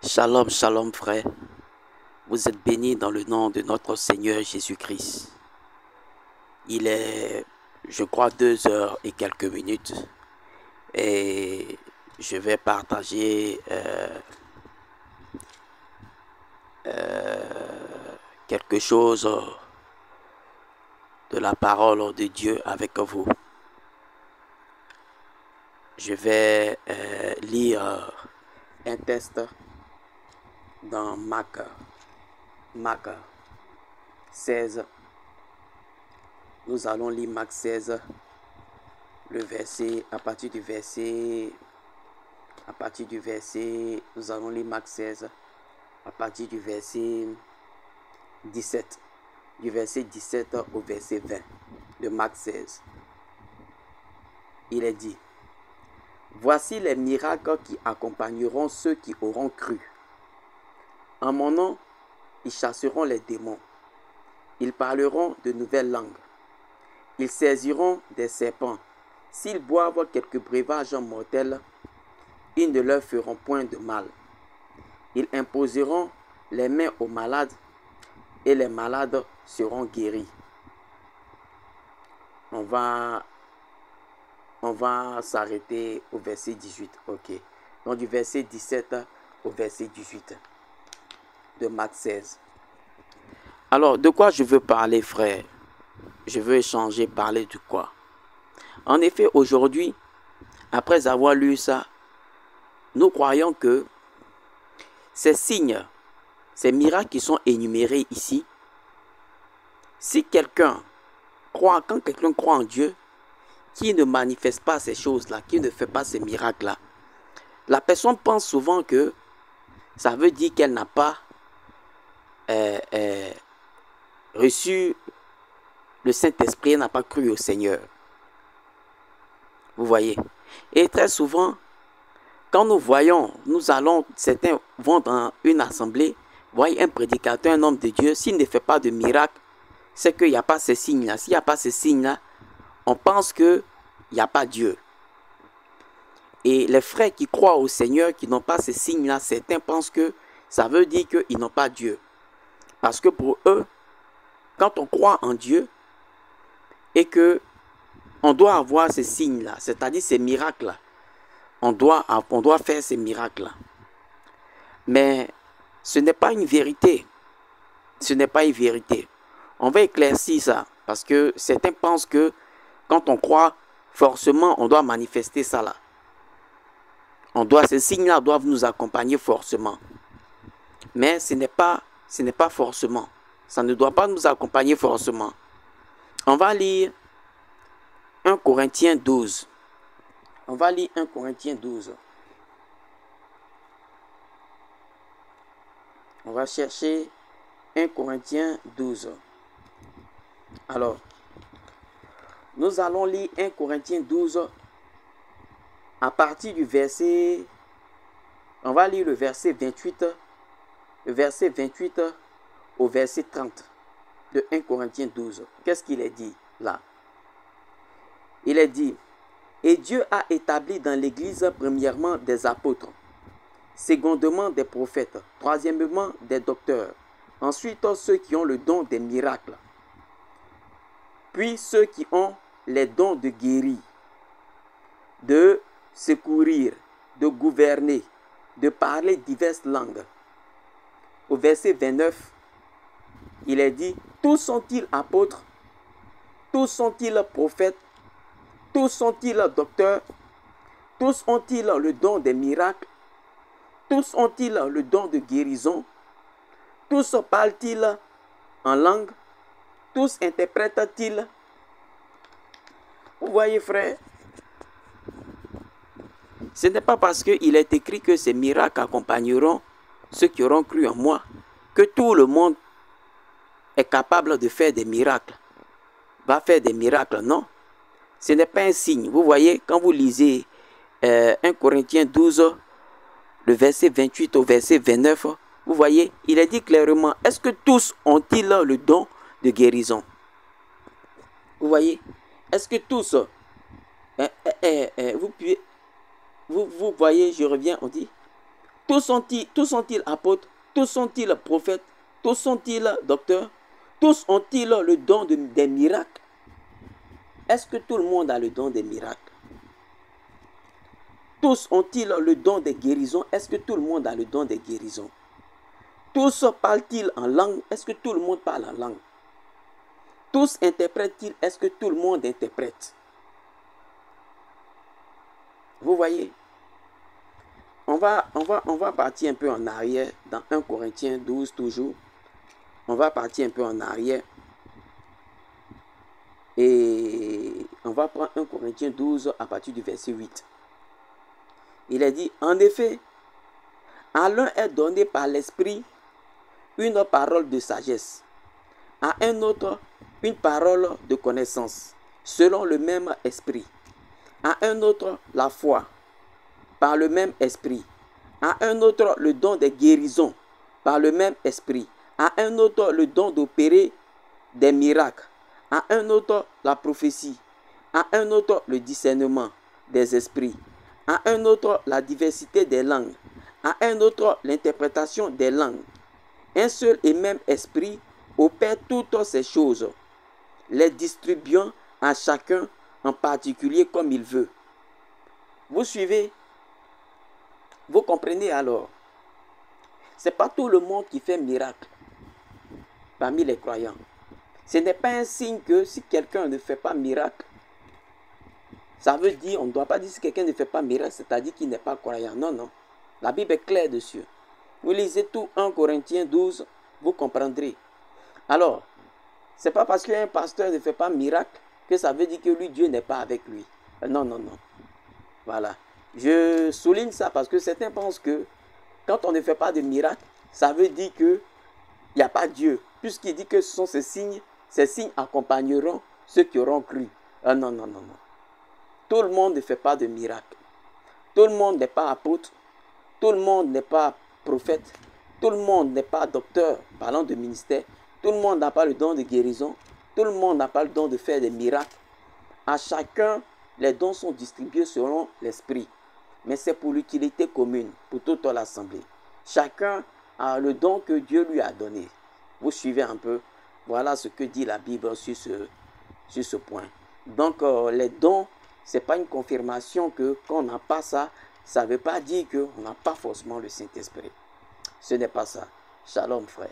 Shalom, shalom frère. Vous êtes bénis dans le nom de notre Seigneur Jésus-Christ. Il est, je crois, 2 heures et quelques minutes. Et je vais partager quelque chose de la parole de Dieu avec vous. Je vais lire un texte dans Marc 16. Nous allons lire Marc 16, le verset, à partir du verset, nous allons lire Marc 16, à partir du verset 17, du verset 17 au verset 20 de Marc 16. Il est dit: voici les miracles qui accompagneront ceux qui auront cru. En mon nom, ils chasseront les démons. Ils parleront de nouvelles langues. Ils saisiront des serpents. S'ils boivent quelques breuvages mortels, ils ne leur feront point de mal. Ils imposeront les mains aux malades et les malades seront guéris. On va s'arrêter au verset 18. Ok. Donc du verset 17 au verset 18 de Marc 16. Alors, de quoi je veux parler, frère? Je veux échanger, parler de quoi? En effet, aujourd'hui, après avoir lu ça, nous croyons que ces signes, ces miracles qui sont énumérés ici, si quelqu'un croit, quand quelqu'un croit en Dieu, qui ne manifeste pas ces choses-là, qui ne fait pas ces miracles-là, la personne pense souvent que ça veut dire qu'elle n'a pas reçu le Saint-Esprit, elle n'a pas cru au Seigneur. Vous voyez? Et très souvent, quand nous voyons, certains vont dans une assemblée, voyez un prédicateur, un homme de Dieu, s'il ne fait pas de miracle, c'est qu'il n'y a pas ces signes-là. S'il n'y a pas ces signes-là, on pense qu'il n'y a pas Dieu. Et les frères qui croient au Seigneur, qui n'ont pas ces signes-là, certains pensent que ça veut dire qu'ils n'ont pas Dieu. Parce que pour eux, quand on croit en Dieu et que on doit avoir ces signes-là, c'est-à-dire ces miracles-là, on doit faire ces miracles-là. Mais ce n'est pas une vérité. Ce n'est pas une vérité. On va éclaircir ça parce que certains pensent que quand on croit, forcément, on doit manifester ça là. Ces signes-là doivent nous accompagner forcément. Mais ce n'est pas forcément. Ça ne doit pas nous accompagner forcément. On va lire 1 Corinthiens 12. On va lire 1 Corinthiens 12. On va chercher 1 Corinthiens 12. Alors, nous allons lire 1 Corinthiens 12 à partir du verset... On va lire le verset 28 au verset 30 de 1 Corinthiens 12. Qu'est-ce qu'il est dit là? Il est dit: et Dieu a établi dans l'Église premièrement des apôtres, secondement des prophètes, troisièmement des docteurs, ensuite ceux qui ont le don des miracles, puis ceux qui ont les dons de guérir, de secourir, de gouverner, de parler diverses langues. Au verset 29, il est dit: tous sont-ils apôtres? Tous sont-ils prophètes? Tous sont-ils docteurs? Tous ont-ils le don des miracles? Tous ont-ils le don de guérison? Tous parlent-ils en langue? Tous interprètent-ils? Vous voyez, frère, ce n'est pas parce qu'il est écrit que ces miracles accompagneront ceux qui auront cru en moi que tout le monde est capable de faire des miracles, va faire des miracles. Non, ce n'est pas un signe. Vous voyez, quand vous lisez 1 Corinthiens 12, le verset 28 au verset 29, vous voyez, il est dit clairement: est-ce que tous ont-ils le don de guérison? Vous voyez, est-ce que tous, vous voyez, je reviens, on dit, Tous sont-ils apôtres? Tous sont-ils prophètes? Tous sont-ils docteurs? Tous ont-ils le don des miracles? Est-ce que tout le monde a le don des miracles? Tous ont-ils le don des guérisons? Est-ce que tout le monde a le don des guérisons? Tous parlent-ils en langue? Est-ce que tout le monde parle en langue? Tous interprètent-ils? Est-ce que tout le monde interprète? Vous voyez? On va partir un peu en arrière dans 1 Corinthiens 12 toujours. On va partir un peu en arrière. Et on va prendre 1 Corinthiens 12 à partir du verset 8. Il est dit, en effet, à l'un est donné par l'Esprit une parole de sagesse, à un autre une parole de connaissance, selon le même esprit, à un autre la foi, par le même esprit, à un autre le don des guérisons, par le même esprit, à un autre le don d'opérer des miracles, à un autre la prophétie, à un autre le discernement des esprits, à un autre la diversité des langues, à un autre l'interprétation des langues. Un seul et même esprit opère toutes ces choses, les distribuant à chacun en particulier comme il veut. Vous suivez? Vous comprenez alors? Ce n'est pas tout le monde qui fait miracle parmi les croyants. Ce n'est pas un signe que si quelqu'un ne fait pas miracle, ça veut dire, on ne doit pas dire si quelqu'un ne fait pas miracle, c'est-à-dire qu'il n'est pas croyant. Non, non. La Bible est claire dessus. Vous lisez tout 1 Corinthiens 12, vous comprendrez. Alors, ce n'est pas parce qu'un pasteur ne fait pas miracle que ça veut dire que lui, Dieu n'est pas avec lui. Non, non, non. Voilà. Je souligne ça parce que certains pensent que quand on ne fait pas de miracle, ça veut dire qu'il n'y a pas Dieu. Puisqu'il dit que ce sont ces signes accompagneront ceux qui auront cru. Non, non, non, non. Tout le monde ne fait pas de miracle. Tout le monde n'est pas apôtre. Tout le monde n'est pas prophète. Tout le monde n'est pas docteur, parlant de ministère. Tout le monde n'a pas le don de guérison. Tout le monde n'a pas le don de faire des miracles. À chacun, les dons sont distribués selon l'esprit. Mais c'est pour l'utilité commune, pour toute l'assemblée. Chacun a le don que Dieu lui a donné. Vous suivez un peu? Voilà ce que dit la Bible sur ce point. Donc, les dons, ce n'est pas une confirmation que quand on n'a pas ça, ça ne veut pas dire qu'on n'a pas forcément le Saint-Esprit. Ce n'est pas ça. Shalom, frère.